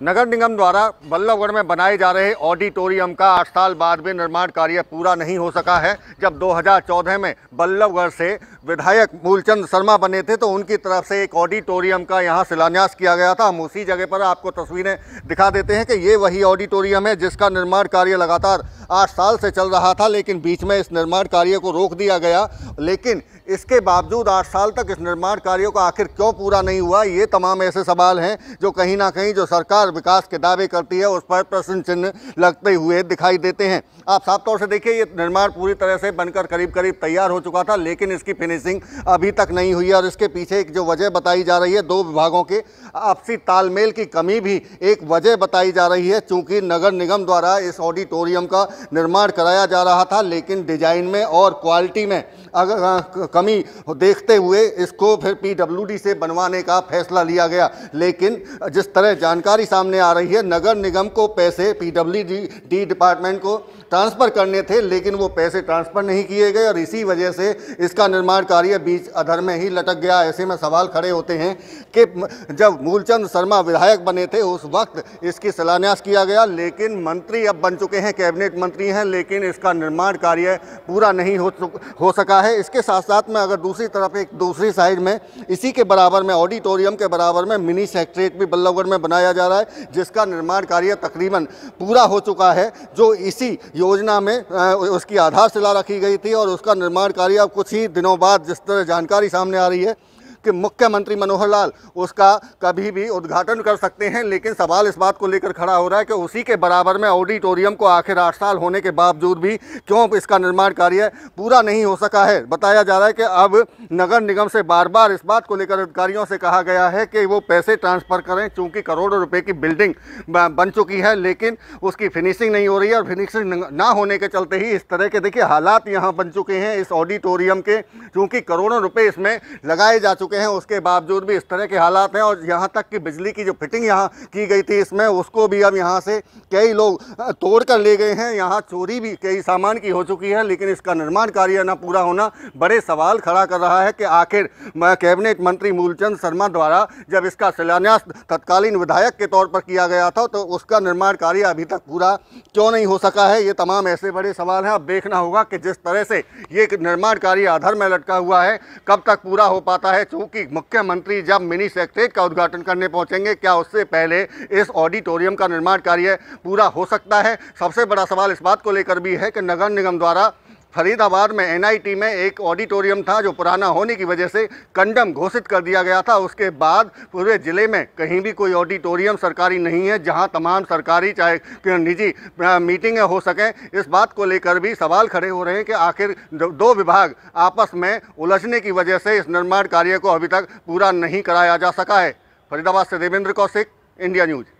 नगर निगम द्वारा बल्लभगढ़ में बनाए जा रहे ऑडिटोरियम का 8 साल बाद भी निर्माण कार्य पूरा नहीं हो सका है। जब 2014 में बल्लभगढ़ से विधायक मूलचंद शर्मा बने थे तो उनकी तरफ से एक ऑडिटोरियम का यहां शिलान्यास किया गया था। हम उसी जगह पर आपको तस्वीरें दिखा देते हैं कि ये वही ऑडिटोरियम है जिसका निर्माण कार्य लगातार 8 साल से चल रहा था, लेकिन बीच में इस निर्माण कार्य को रोक दिया गया। लेकिन इसके बावजूद 8 साल तक इस निर्माण कार्यों का आखिर क्यों पूरा नहीं हुआ, ये तमाम ऐसे सवाल हैं जो कहीं ना कहीं जो सरकार विकास के दावे करती है उस पर प्रश्न चिन्ह लगते हुए दिखाई देते हैं। आप साफ तौर से देखिए, ये निर्माण पूरी तरह से बनकर करीब करीब तैयार हो चुका था, लेकिन इसकी फिनिशिंग अभी तक नहीं हुई है। और इसके पीछे एक जो वजह बताई जा रही है, दो विभागों के आपसी तालमेल की कमी भी एक वजह बताई जा रही है। चूंकि नगर निगम द्वारा इस ऑडिटोरियम का निर्माण कराया जा रहा था, लेकिन डिजाइन में और क्वालिटी में अगर कमी देखते हुए इसको फिर पीडब्ल्यूडी से बनवाने का फैसला लिया गया। लेकिन जिस तरह जानकारी सामने आ रही है, नगर निगम को पैसे पीडब्ल्यूडी डिपार्टमेंट को ट्रांसफ़र करने थे, लेकिन वो पैसे ट्रांसफ़र नहीं किए गए और इसी वजह से इसका निर्माण कार्य बीच अधर में ही लटक गया। ऐसे में सवाल खड़े होते हैं कि जब मूलचंद शर्मा विधायक बने थे उस वक्त इसकी शिलान्यास किया गया, लेकिन मंत्री अब बन चुके हैं, कैबिनेट मंत्री हैं, लेकिन इसका निर्माण कार्य पूरा नहीं हो सका है। इसके साथ साथ में अगर दूसरी तरफ एक दूसरी साइड में इसी के बराबर में ऑडिटोरियम के बराबर में मिनी सेक्रेटरीट भी बल्लभगढ़ में बनाया जा रहा है, जिसका निर्माण कार्य तकरीबन पूरा हो चुका है। जो इसी योजना में उसकी आधारशिला रखी गई थी और उसका निर्माण कार्य अब कुछ ही दिनों बाद जिस तरह जानकारी सामने आ रही है कि मुख्यमंत्री मनोहर लाल उसका कभी भी उद्घाटन कर सकते हैं। लेकिन सवाल इस बात को लेकर खड़ा हो रहा है कि उसी के बराबर में ऑडिटोरियम को आखिर 8 साल होने के बावजूद भी क्यों इसका निर्माण कार्य पूरा नहीं हो सका है। बताया जा रहा है कि अब नगर निगम से बार बार इस बात को लेकर अधिकारियों से कहा गया है कि वो पैसे ट्रांसफ़र करें, चूँकि करोड़ों रुपये की बिल्डिंग बन चुकी है, लेकिन उसकी फिनिशिंग नहीं हो रही है। और फिनिशिंग ना होने के चलते ही इस तरह के देखिए हालात यहाँ बन चुके हैं इस ऑडिटोरियम के, चूँकि करोड़ों रुपये इसमें लगाए जा चुके हैं, उसके बावजूद भी इस तरह के हालात हैं। और यहाँ तक कि बिजली की जो फिटिंग यहाँ की गई थी इसमें, उसको भी अब यहाँ से कई लोग तोड़ कर ले गए हैं। यहाँ चोरी भी कई सामान की हो चुकी है, लेकिन इसका निर्माण कार्य न पूरा होना बड़े सवाल खड़ा कर रहा है कि आखिर कैबिनेट मंत्री मूलचंद शर्मा द्वारा जब इसका शिलान्यास तत्कालीन विधायक के तौर पर किया गया था तो उसका निर्माण कार्य अभी तक पूरा क्यों नहीं हो सका है। ये तमाम ऐसे बड़े सवाल हैं। अब देखना होगा कि जिस तरह से ये निर्माण कार्य अधर में लटका हुआ है कब तक पूरा हो पाता है। चूँकि मुख्यमंत्री जब मिनी सेक्रेटरीट का उद्घाटन करने पहुंचेंगे, क्या उससे पहले इस ऑडिटोरियम का निर्माण कार्य पूरा हो सकता है। सबसे बड़ा सवाल इस बात को लेकर भी है कि नगर निगम द्वारा फरीदाबाद में एनआईटी में एक ऑडिटोरियम था जो पुराना होने की वजह से कंडम घोषित कर दिया गया था। उसके बाद पूरे ज़िले में कहीं भी कोई ऑडिटोरियम सरकारी नहीं है जहां तमाम सरकारी चाहे निजी मीटिंगें हो सकें। इस बात को लेकर भी सवाल खड़े हो रहे हैं कि आखिर दो विभाग आपस में उलझने की वजह से इस निर्माण कार्य को अभी तक पूरा नहीं कराया जा सका है। फरीदाबाद से देवेंद्र कौशिक, इंडिया न्यूज़।